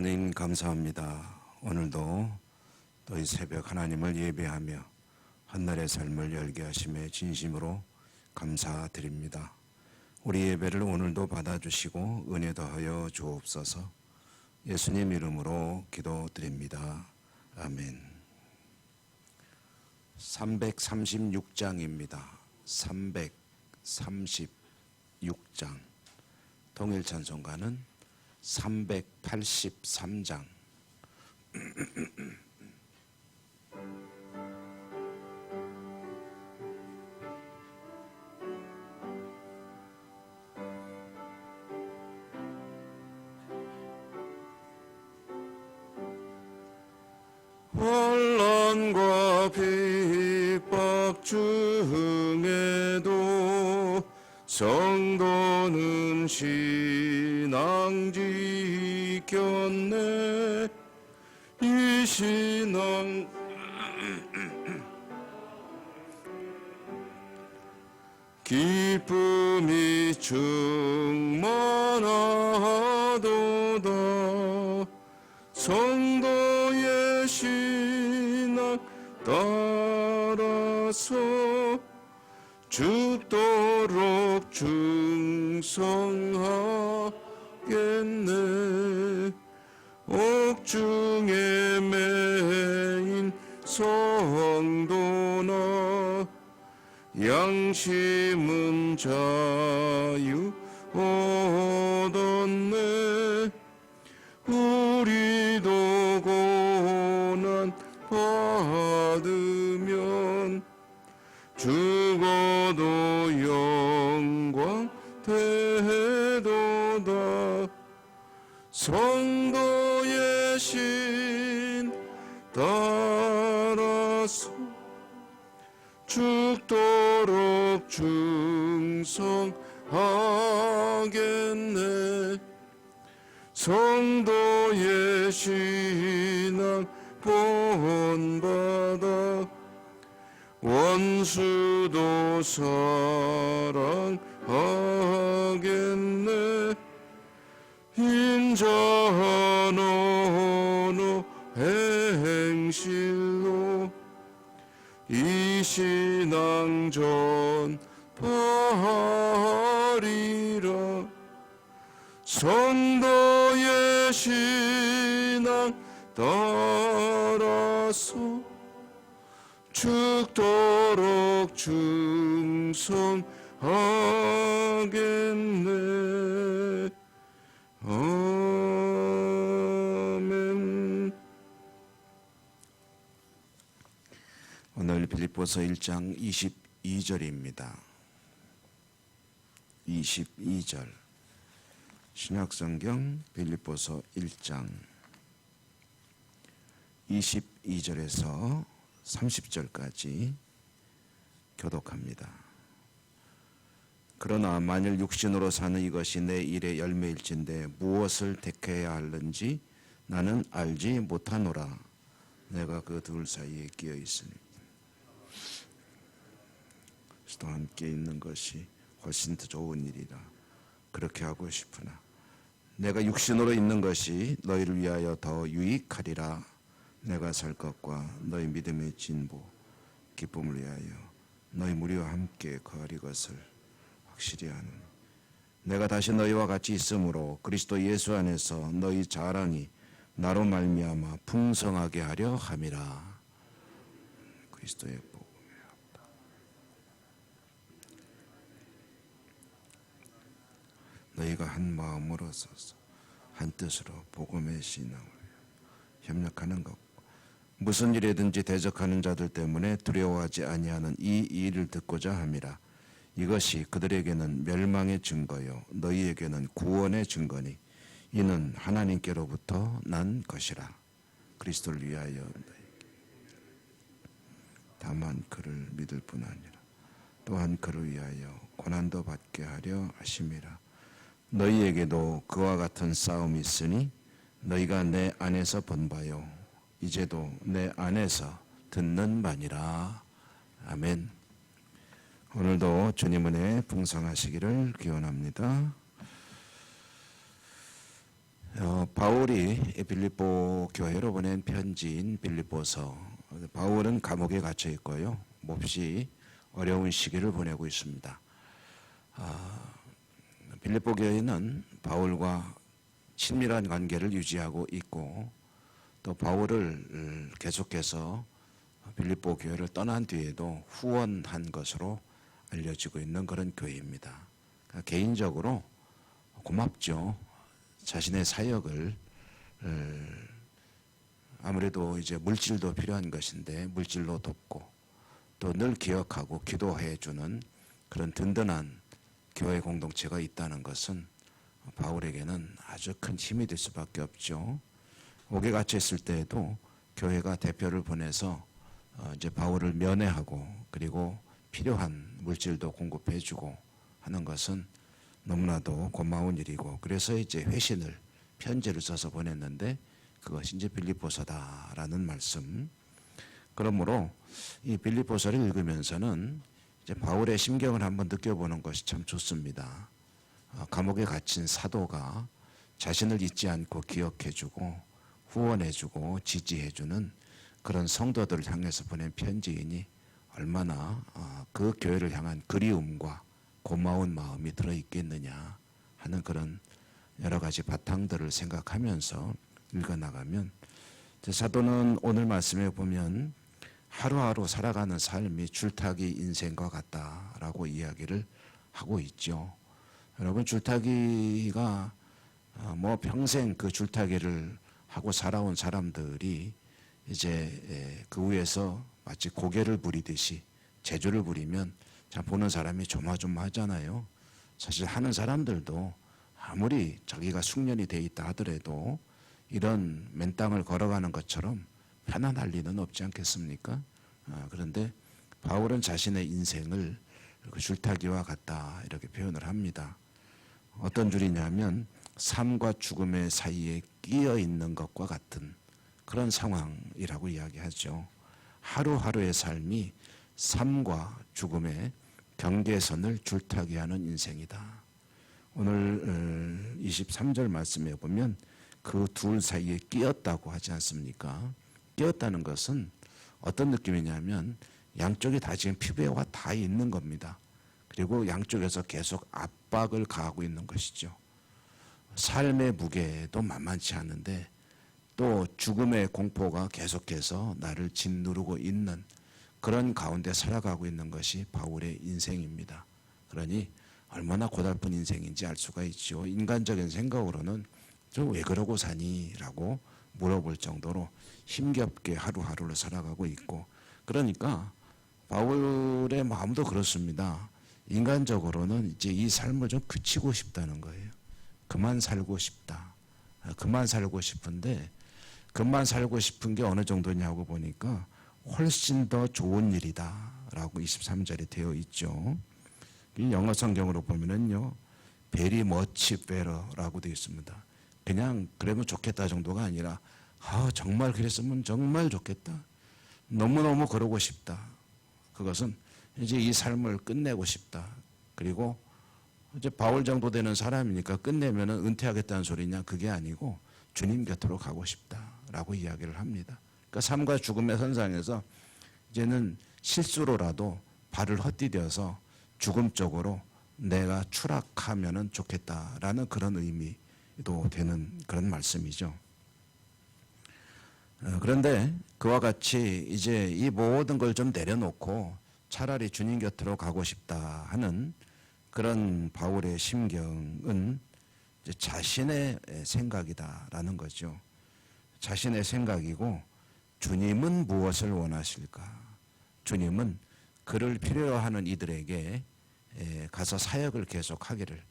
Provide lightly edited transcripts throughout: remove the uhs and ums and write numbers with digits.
하나님 감사합니다. 오늘도 또 이 새벽 하나님을 예배하며 한날의 삶을 열게 하심에 진심으로 감사드립니다. 우리 예배를 오늘도 받아주시고 은혜 더하여 주옵소서. 예수님 이름으로 기도드립니다. 아멘. 336장입니다. 336장. 통일찬송가는 383장. 혼란과 핍박 중에도 성도는 신앙 지켰네. 이 신앙 기쁨이 충만하도다. 성도의 신앙 따라서 죽도록 충성하겠네. 옥중에 매인 성도나 양심은 자유 얻었네. 우리도 고난 받으면 죽어도 영광 되도다. 성도의 신 따라서 죽도록 충성하겠네. 성도의 신앙 본받아 원수도 사랑하겠네. 인자한 언어 행실로 이 신앙 전파하리라. 성도의 신앙 따라서 죽도록 충성하겠네. 아멘. 오늘 빌립보서 1장 22절입니다. 22절. 신약성경 빌립보서 1장 22절에서 30절까지 교독합니다. 그러나 만일 육신으로 사는 이것이 내 일의 열매일진데 무엇을 택해야 하는지 나는 알지 못하노라. 내가 그 둘 사이에 끼어 있으니 또 함께 있는 것이 훨씬 더 좋은 일이라 그렇게 하고 싶으나 내가 육신으로 있는 것이 너희를 위하여 더 유익하리라. 내가 살 것과 너희 믿음의 진보 기쁨을 위하여 너희 무리와 함께 거하리 것을 확실히 하는 내가 다시 너희와 같이 있으므로 그리스도 예수 안에서 너희 자랑이 나로 말미암아 풍성하게 하려 함이라. 그리스도의 복음이옵다. 너희가 한 마음으로 서서 한 뜻으로 복음의 신앙을 협력하는 것, 무슨 일에든지 대적하는 자들 때문에 두려워하지 아니하는 이 일을 듣고자 함이라. 이것이 그들에게는 멸망의 증거요 너희에게는 구원의 증거니 이는 하나님께로부터 난 것이라. 그리스도를 위하여 너희에게 다만 그를 믿을 뿐 아니라 또한 그를 위하여 고난도 받게 하려 하심이라. 너희에게도 그와 같은 싸움이 있으니 너희가 내 안에서 본 바요 이제도 내 안에서 듣는 바니라. 아멘. 오늘도 주님 은혜 풍성하시기를 기원합니다. 바울이 빌립보 교회로 보낸 편지인 빌립보서. 바울은 감옥에 갇혀 있고요. 몹시 어려운 시기를 보내고 있습니다. 빌립보 교회는 바울과 친밀한 관계를 유지하고 있고, 또 바울을 계속해서 빌립보 교회를 떠난 뒤에도 후원한 것으로 알려지고 있는 그런 교회입니다. 그러니까 개인적으로 고맙죠. 자신의 사역을 아무래도 이제 물질도 필요한 것인데 물질로 돕고, 또 늘 기억하고 기도해 주는 그런 든든한 교회 공동체가 있다는 것은 바울에게는 아주 큰 힘이 될 수밖에 없죠. 옥에 갇혀 있을 때에도 교회가 대표를 보내서 이제 바울을 면회하고, 그리고 필요한 물질도 공급해 주고 하는 것은 너무나도 고마운 일이고, 그래서 이제 회신을 편지를 써서 보냈는데 그것이 이제 빌립보서다라는 말씀. 그러므로 이 빌립보서를 읽으면서는 이제 바울의 심경을 한번 느껴보는 것이 참 좋습니다. 감옥에 갇힌 사도가 자신을 잊지 않고 기억해주고 후원해주고 지지해주는 그런 성도들을 향해서 보낸 편지이니 얼마나 그 교회를 향한 그리움과 고마운 마음이 들어있겠느냐 하는 그런 여러 가지 바탕들을 생각하면서 읽어나가면, 사도는 오늘 말씀에 보면 하루하루 살아가는 삶이 줄타기 인생과 같다라고 이야기를 하고 있죠. 여러분, 줄타기가 뭐 평생 그 줄타기를 하고 살아온 사람들이 이제 그 위에서 마치 고개를 부리듯이 재주를 부리면 참 보는 사람이 조마조마하잖아요. 사실 하는 사람들도 아무리 자기가 숙련이 돼 있다 하더라도 이런 맨 땅을 걸어가는 것처럼 편안할 리는 없지 않겠습니까? 그런데 바울은 자신의 인생을 그 줄타기와 같다 이렇게 표현을 합니다. 어떤 줄이냐면 삶과 죽음의 사이에 끼어 있는 것과 같은 그런 상황이라고 이야기하죠. 하루하루의 삶이 삶과 죽음의 경계선을 줄타기하는 인생이다. 오늘 23절 말씀에 보면 그 둘 사이에 끼었다고 하지 않습니까? 끼었다는 것은 어떤 느낌이냐면 양쪽이 다 지금 피부에와 다 있는 겁니다. 그리고 양쪽에서 계속 압박을 가하고 있는 것이죠. 삶의 무게도 만만치 않은데 또 죽음의 공포가 계속해서 나를 짓누르고 있는 그런 가운데 살아가고 있는 것이 바울의 인생입니다. 그러니 얼마나 고달픈 인생인지 알 수가 있죠. 인간적인 생각으로는 저 왜 그러고 사니? 라고 물어볼 정도로 힘겹게 하루하루를 살아가고 있고, 그러니까 바울의 마음도 그렇습니다. 인간적으로는 이제 이 삶을 좀 그치고 싶다는 거예요. 그만 살고 싶다. 그만 살고 싶은데, 그만 살고 싶은 게 어느 정도냐고 보니까 훨씬 더 좋은 일이다 라고 23절에 되어 있죠. 이 영어 성경으로 보면은요, very much better라고 되어 있습니다. 그냥 그러면 좋겠다 정도가 아니라 정말 그랬으면 정말 좋겠다. 너무너무 그러고 싶다. 그것은 이제 이 삶을 끝내고 싶다. 그리고 이제 바울 정도 되는 사람이니까 끝내면은 은퇴하겠다는 소리냐, 그게 아니고 주님 곁으로 가고 싶다라고 이야기를 합니다. 그러니까 삶과 죽음의 선상에서 이제는 실수로라도 발을 헛디뎌서 죽음 쪽으로 내가 추락하면은 좋겠다라는 그런 의미도 되는 그런 말씀이죠. 그런데 그와 같이 이제 이 모든 걸 좀 내려놓고 차라리 주님 곁으로 가고 싶다 하는 그런 바울의 심경은 이제 자신의 생각이다라는 거죠. 자신의 생각이고, 주님은 무엇을 원하실까? 주님은 그를 필요로 하는 이들에게 가서 사역을 계속하기를,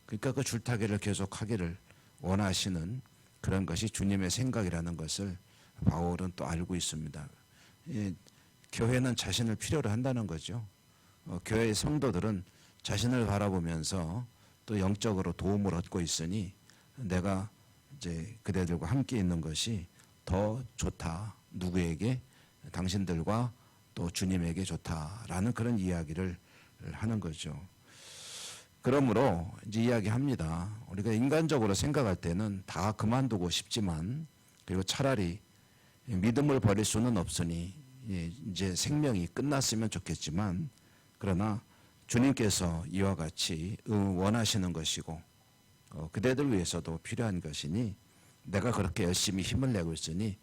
그러니까 그 줄타기를 계속하기를 원하시는 그런 것이 주님의 생각이라는 것을 바울은 또 알고 있습니다. 교회는 자신을 필요로 한다는 거죠. 교회의 성도들은 자신을 바라보면서 또 영적으로 도움을 얻고 있으니 내가 이제 그대들과 함께 있는 것이 더 좋다. 누구에게? 당신들과 또 주님에게 좋다라는 그런 이야기를 하는 거죠. 그러므로 이제 이야기합니다. 우리가 인간적으로 생각할 때는 다 그만두고 싶지만, 그리고 차라리 믿음을 버릴 수는 없으니 이제 생명이 끝났으면 좋겠지만, 그러나 주님께서 이와 같이 원하시는 것이고 그대들 위해서도 필요한 것이니 내가 그렇게 열심히 힘을 내고 있으니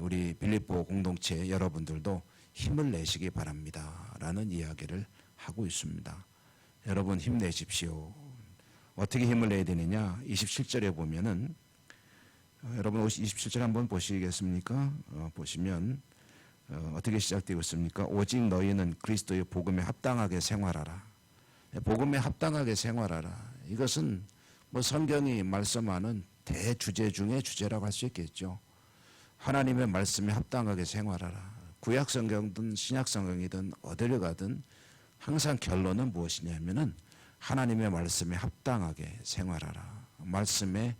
우리 빌립보 공동체 여러분들도 힘을 내시기 바랍니다 라는 이야기를 하고 있습니다. 여러분 힘내십시오. 어떻게 힘을 내야 되느냐? 27절에 보면은 여러분 27절 한번 보시겠습니까? 보시면 어떻게 시작되고 있습니까? 오직 너희는 그리스도의 복음에 합당하게 생활하라. 복음에 합당하게 생활하라. 이것은 뭐 성경이 말씀하는 대주제 중의 주제라고 할 수 있겠죠. 하나님의 말씀에 합당하게 생활하라. 구약 성경이든 신약 성경이든 어디를 가든 항상 결론은 무엇이냐면은 하나님의 말씀에 합당하게 생활하라. 말씀에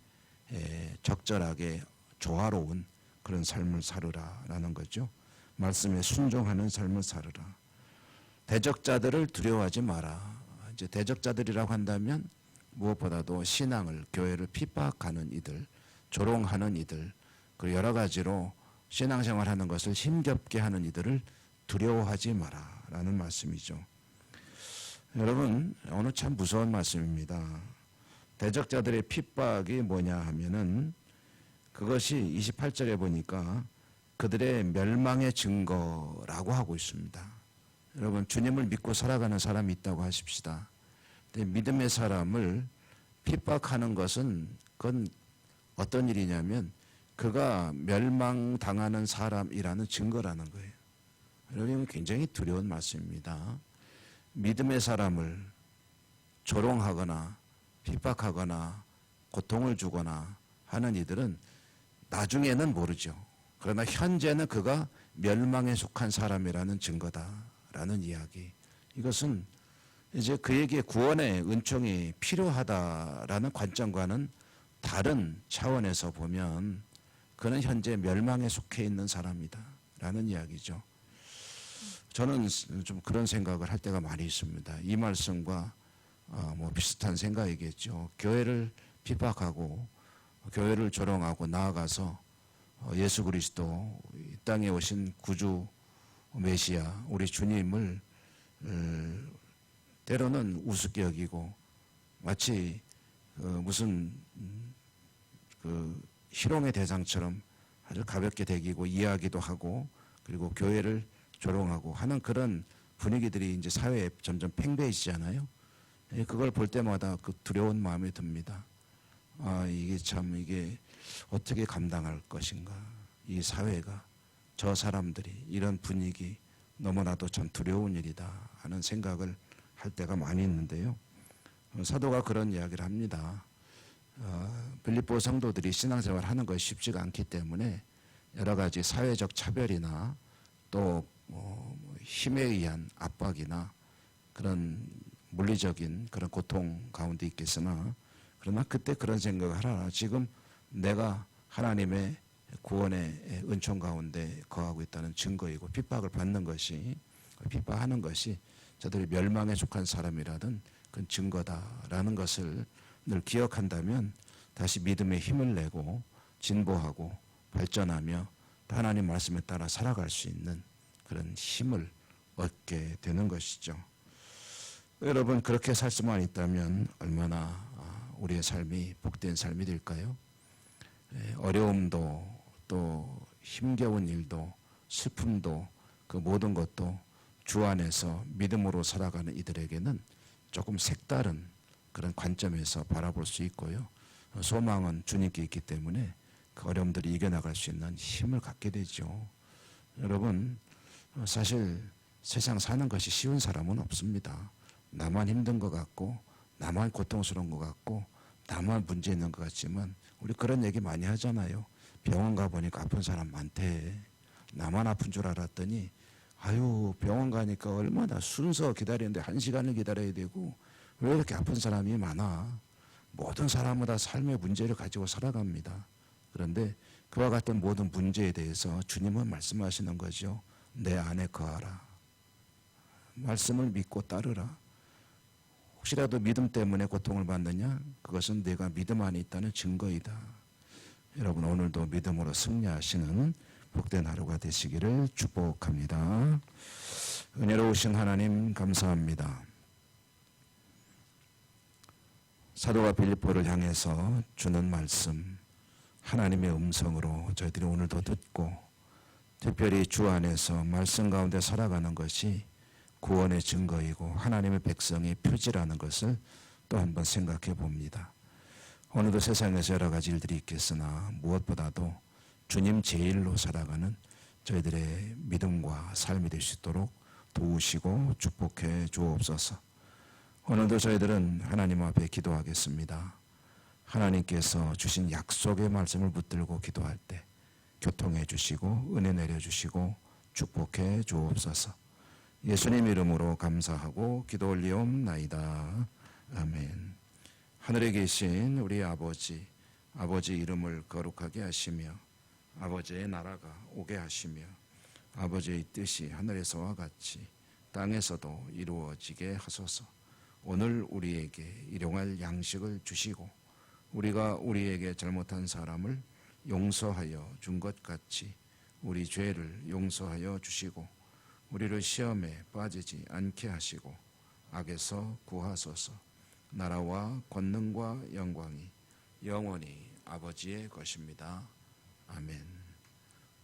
적절하게 조화로운 그런 삶을 살으라라는 거죠. 말씀에 순종하는 삶을 살으라. 대적자들을 두려워하지 마라. 이제 대적자들이라고 한다면 무엇보다도 신앙을, 교회를 핍박하는 이들, 조롱하는 이들, 그리고 여러 가지로 신앙생활하는 것을 힘겹게 하는 이들을 두려워하지 마라라는 말씀이죠. 여러분, 오늘 참 무서운 말씀입니다. 대적자들의 핍박이 뭐냐 하면은 그것이 28절에 보니까 그들의 멸망의 증거라고 하고 있습니다. 여러분, 주님을 믿고 살아가는 사람이 있다고 하십시다. 근데 믿음의 사람을 핍박하는 것은 그건 어떤 일이냐면 그가 멸망당하는 사람이라는 증거라는 거예요. 여러분, 굉장히 두려운 말씀입니다. 믿음의 사람을 조롱하거나 핍박하거나 고통을 주거나 하는 이들은 나중에는 모르죠. 그러나 현재는 그가 멸망에 속한 사람이라는 증거다라는 이야기. 이것은 이제 그에게 구원의 은총이 필요하다라는 관점과는 다른 차원에서 보면 그는 현재 멸망에 속해 있는 사람이다라는 이야기죠. 저는 좀 그런 생각을 할 때가 많이 있습니다. 이 말씀과 뭐 비슷한 생각이겠죠. 교회를 핍박하고 교회를 조롱하고 나아가서 예수 그리스도 이 땅에 오신 구주 메시아 우리 주님을 때로는 우습게 여기고 마치 무슨 그 희롱의 대상처럼 아주 가볍게 대기고 이야기도 하고 그리고 교회를 조롱하고 하는 그런 분위기들이 이제 사회에 점점 팽배해지잖아요. 그걸 볼 때마다 그 두려운 마음이 듭니다. 이게 어떻게 감당할 것인가. 이 사회가, 저 사람들이, 이런 분위기 너무나도 참 두려운 일이다 하는 생각을 할 때가 많이 있는데요. 사도가 그런 이야기를 합니다. 빌립보 성도들이 신앙생활 하는 것이 쉽지가 않기 때문에 여러 가지 사회적 차별이나 또 힘에 의한 압박이나 그런 물리적인 그런 고통 가운데 있겠으나 그러나 그때 그런 생각을 하라. 지금 내가 하나님의 구원의 은총 가운데 거하고 있다는 증거이고 핍박을 받는 것이 핍박하는 것이 저들이 멸망에 속한 사람이라는 그런 증거다라는 것을 늘 기억한다면 다시 믿음의 힘을 내고 진보하고 발전하며 하나님 말씀에 따라 살아갈 수 있는 그런 힘을 얻게 되는 것이죠. 여러분 그렇게 살 수만 있다면 얼마나 우리의 삶이 복된 삶이 될까요? 어려움도 또 힘겨운 일도 슬픔도 그 모든 것도 주 안에서 믿음으로 살아가는 이들에게는 조금 색다른 그런 관점에서 바라볼 수 있고요. 소망은 주님께 있기 때문에 그 어려움들을 이겨나갈 수 있는 힘을 갖게 되죠. 여러분 사실 세상 사는 것이 쉬운 사람은 없습니다. 나만 힘든 것 같고 나만 고통스러운 것 같고 나만 문제 있는 것 같지만 우리 그런 얘기 많이 하잖아요. 병원 가보니까 아픈 사람 많대. 나만 아픈 줄 알았더니 아유 병원 가니까 얼마나 순서 기다리는데 1시간을 기다려야 되고 왜 이렇게 아픈 사람이 많아. 모든 사람은 다 삶의 문제를 가지고 살아갑니다. 그런데 그와 같은 모든 문제에 대해서 주님은 말씀하시는 거죠. 내 안에 거하라. 말씀을 믿고 따르라. 혹시라도 믿음 때문에 고통을 받느냐? 그것은 내가 믿음 안에 있다는 증거이다. 여러분 오늘도 믿음으로 승리하시는 복된 하루가 되시기를 축복합니다. 은혜로우신 하나님 감사합니다. 사도가 빌립보를 향해서 주는 말씀, 하나님의 음성으로 저희들이 오늘도 듣고 특별히 주 안에서 말씀 가운데 살아가는 것이 구원의 증거이고 하나님의 백성의 표지라는 것을 또 한번 생각해 봅니다. 오늘도 세상에서 여러 가지 일들이 있겠으나 무엇보다도 주님 제일로 살아가는 저희들의 믿음과 삶이 될 수 있도록 도우시고 축복해 주옵소서. 오늘도 저희들은 하나님 앞에 기도하겠습니다. 하나님께서 주신 약속의 말씀을 붙들고 기도할 때 교통해 주시고 은혜 내려 주시고 축복해 주옵소서. 예수님 이름으로 감사하고 기도 올리옵나이다. 아멘. 하늘에 계신 우리 아버지, 아버지 이름을 거룩하게 하시며 아버지의 나라가 오게 하시며 아버지의 뜻이 하늘에서와 같이 땅에서도 이루어지게 하소서. 오늘 우리에게 일용할 양식을 주시고 우리가 우리에게 잘못한 사람을 용서하여 준 것 같이 우리 죄를 용서하여 주시고 우리를 시험에 빠지지 않게 하시고 악에서 구하소서. 나라와 권능과 영광이 영원히 아버지의 것입니다. 아멘.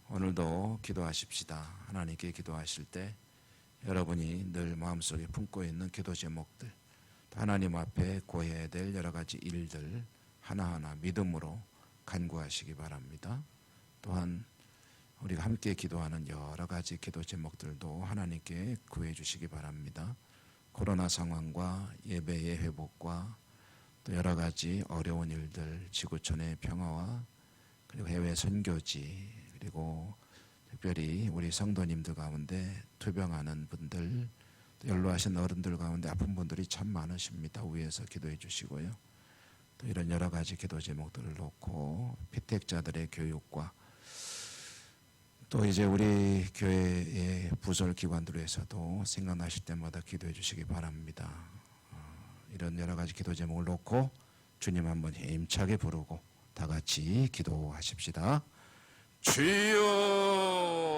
오늘도 기도하십시다. 하나님께 기도하실 때 여러분이 늘 마음속에 품고 있는 기도 제목들, 하나님 앞에 고해야 될 여러 가지 일들 하나하나 믿음으로 간구하시기 바랍니다. 또한 우리가 함께 기도하는 여러 가지 기도 제목들도 하나님께 구해 주시기 바랍니다. 코로나 상황과 예배의 회복과 또 여러 가지 어려운 일들, 지구촌의 평화와 그리고 해외 선교지, 그리고 특별히 우리 성도님들 가운데 투병하는 분들, 연로하신 어른들 가운데 아픈 분들이 참 많으십니다. 위에서 기도해 주시고요. 또 이런 여러 가지 기도 제목들을 놓고 피택자들의 교육과 또 이제 우리 교회의 부설 기관들에서도 생각나실 때마다 기도해 주시기 바랍니다. 이런 여러 가지 기도 제목을 놓고 주님 한번 힘차게 부르고 다 같이 기도하십시다. 주여